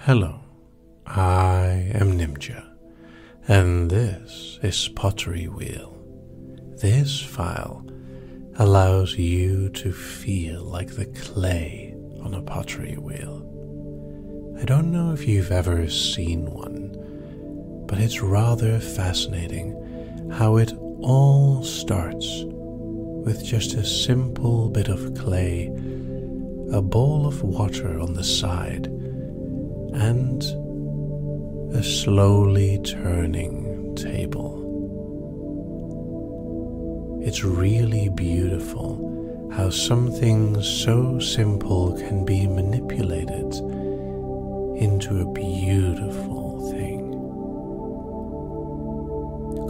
Hello, I am Nimja, and this is Pottery Wheel. This file allows you to feel like the clay on a pottery wheel. I don't know if you've ever seen one, but it's rather fascinating how it all starts with just a simple bit of clay, a bowl of water on the side, and a slowly turning table. It's really beautiful how something so simple can be manipulated into a beautiful thing.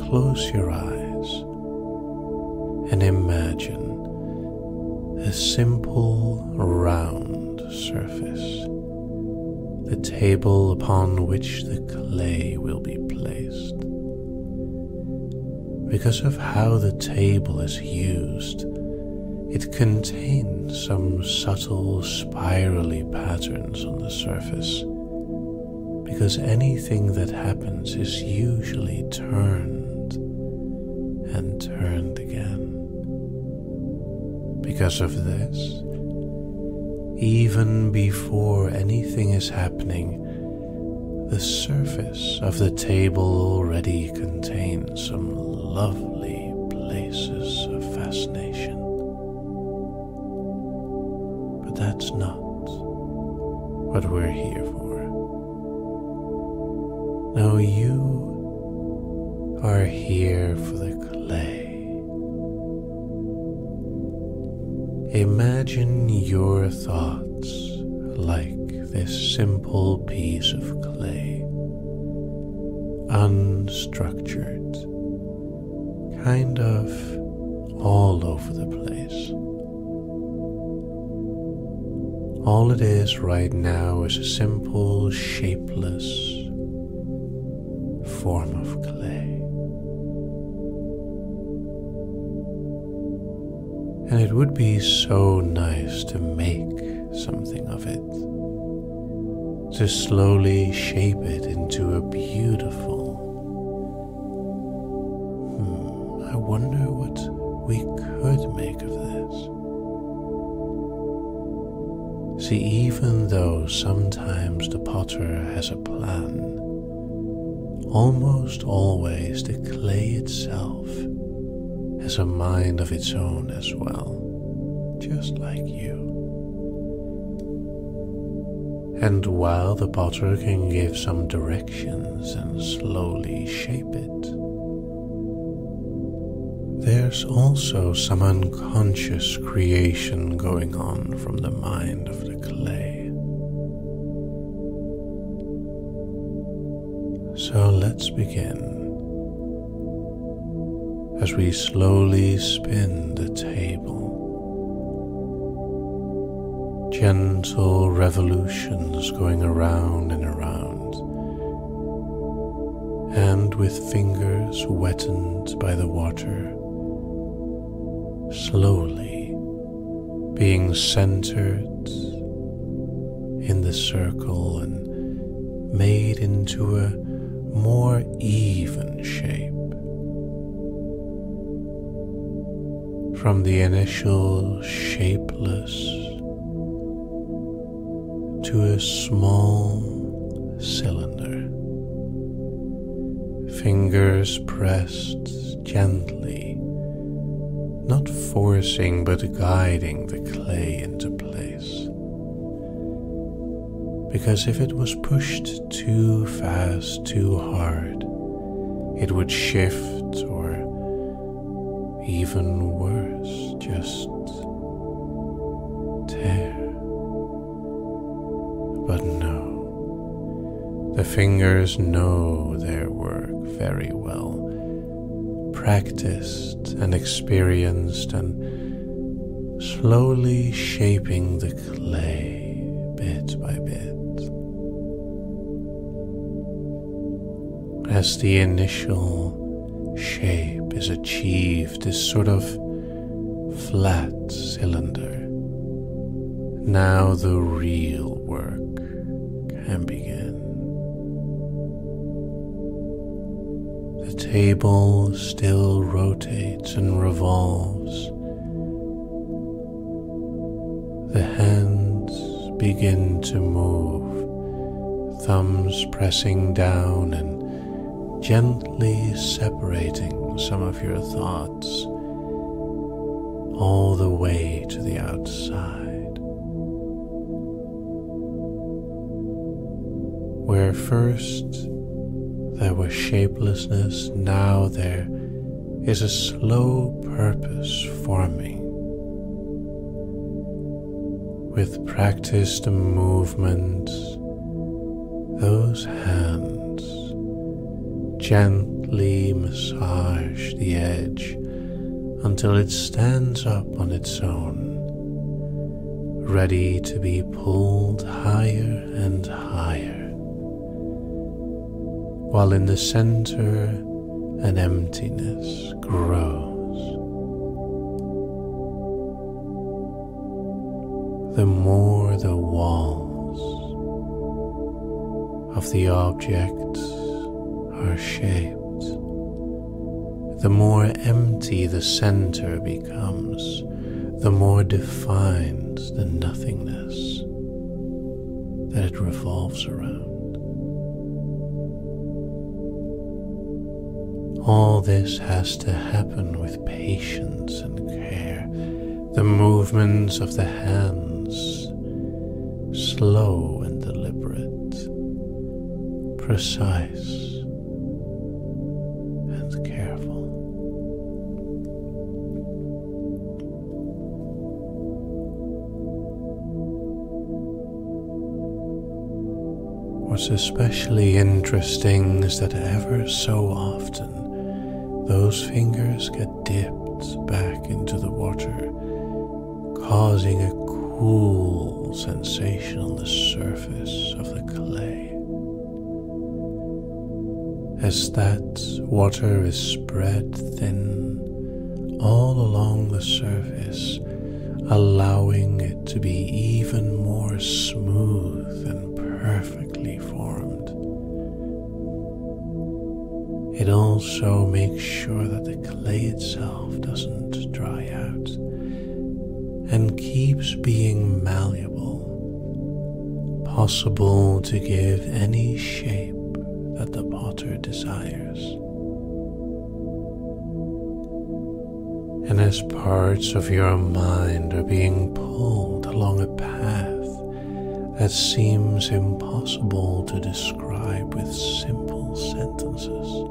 Close your eyes and imagine a simple round surface, the table upon which the clay will be placed. Because of how the table is used, it contains some subtle spirally patterns on the surface, because anything that happens is usually turned and turned again. Because of this, even before anything is happening, the surface of the table already contains some lovely places of fascination. But that's not what we're here for. No, you are here for the clay. Imagine your thoughts like this simple piece of clay, unstructured, kind of all over the place. All it is right now is a simple, shapeless form of clay. And it would be so nice to make something of it, to slowly shape it into a beautiful. I wonder what we could make of this. See, even though sometimes the potter has a plan, almost always the clay itself has a mind of its own as well, just like you. And while the potter can give some directions and slowly shape it, there's also some unconscious creation going on from the mind of the clay. So let's begin. As we slowly spin the table, gentle revolutions going around and around, and with fingers wetted by the water, slowly being centered in the circle and made into a more even shape. From the initial shapeless to a small cylinder, fingers pressed gently, not forcing but guiding the clay into place. Because if it was pushed too fast, too hard, it would shift or even worse, just tear. But no, the fingers know their work very well, practiced and experienced, and slowly shaping the clay bit by bit. As the initial shape is achieved, this sort of flat cylinder, now the real work and begin. The table still rotates and revolves. The hands begin to move, thumbs pressing down and gently separating some of your thoughts all the way to the outside. Where first there was shapelessness, now there is a slow purpose forming. With practiced movements, those hands gently massage the edge until it stands up on its own, ready to be pulled higher and higher, while in the center an emptiness grows. The more the walls of the object are shaped, the more empty the center becomes, the more defined the nothingness that it revolves around. All this has to happen with patience and care. The movements of the hands, slow and deliberate, precise and careful. What's especially interesting is that ever so often those fingers get dipped back into the water, causing a cool sensation on the surface of the clay. As that water is spread thin all along the surface, allowing it to be even more smooth and perfectly formed. It also makes sure that the clay itself doesn't dry out and keeps being malleable, possible to give any shape that the potter desires. And as parts of your mind are being pulled along a path that seems impossible to describe with simple sentences,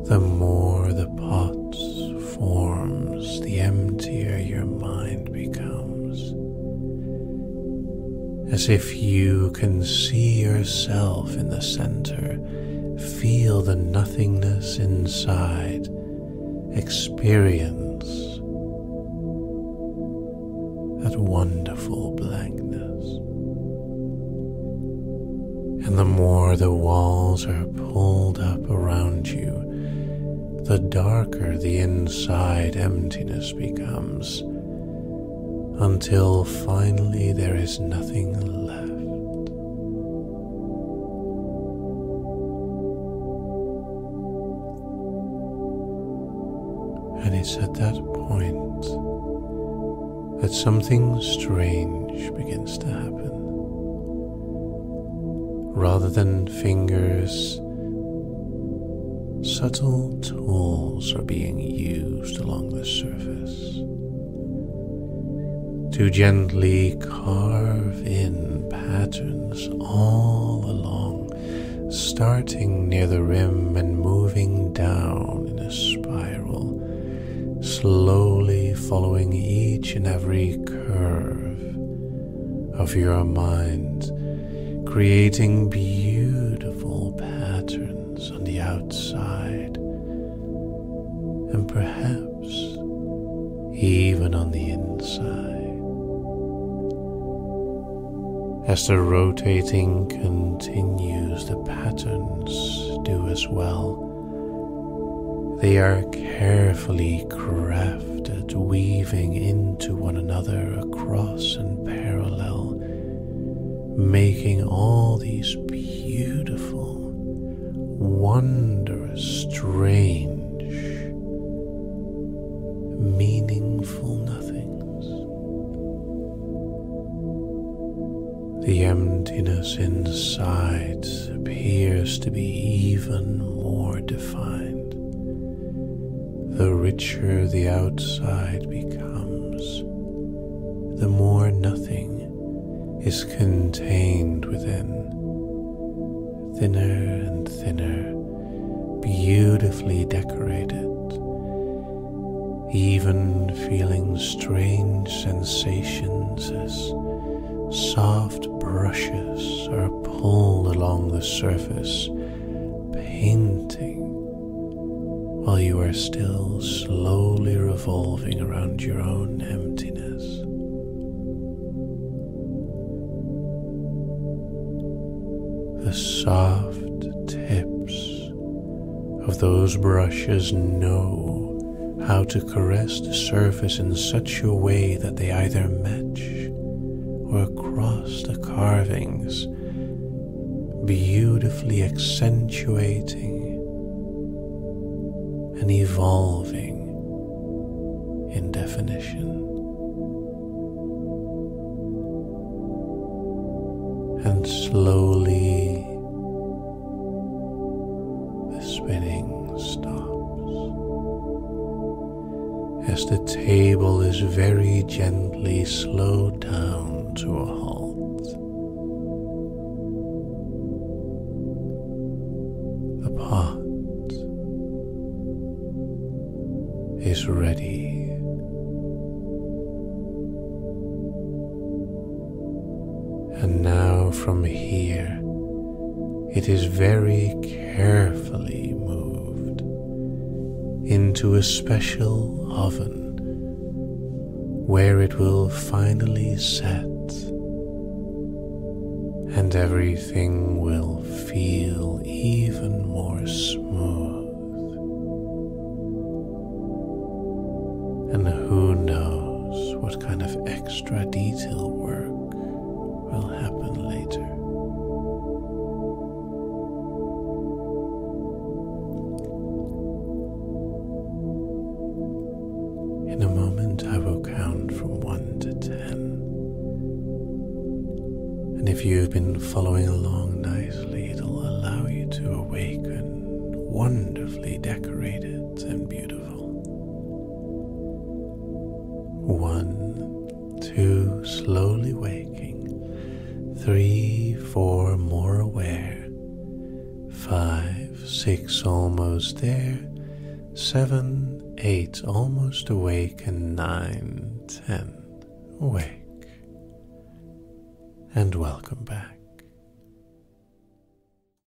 the more the pot forms, the emptier your mind becomes. As if you can see yourself in the center, feel the nothingness inside, experience that wonderful blankness. And the more the walls are pulled up around you, the darker the inside emptiness becomes, until finally there is nothing left. And it's at that point that something strange begins to happen. Rather than fingers, subtle tools are being used along the surface to gently carve in patterns all along, starting near the rim and moving down in a spiral, slowly following each and every curve of your mind, creating beautiful patterns on the outside, and perhaps even on the inside. As the rotating continues, the patterns do as well. They are carefully crafted, weaving into one another across and parallel making all these beautiful, wondrous, strange, meaningful nothings. The emptiness inside appears to be even more defined. The richer the outside becomes, the more nothing is contained within. Thinner and thinner, beautifully decorated, even feeling strange sensations as soft brushes are pulled along the surface, painting, while you are still slowly revolving around your own emptiness. The soft tips of those brushes know how to caress the surface in such a way that they either match or cross the carvings, beautifully accentuating and evolving in definition. And slowly the spinning stops as the table is very gently slowed down to a halt. The pot is ready. And now from here, it is very carefully moved into a special oven where it will finally set, and everything will feel even more smooth. And who knows what kind of extra detail work will happen later. In a moment I will count from 1 to 10. And if you've been following along nicely, it'll allow you to awaken wonderfully decorated and beautiful. 1, 2, slowly waking. 3, 4, more aware. 5, 6, almost there. 7, 8, almost awake. And 9, 10, awake. And welcome back.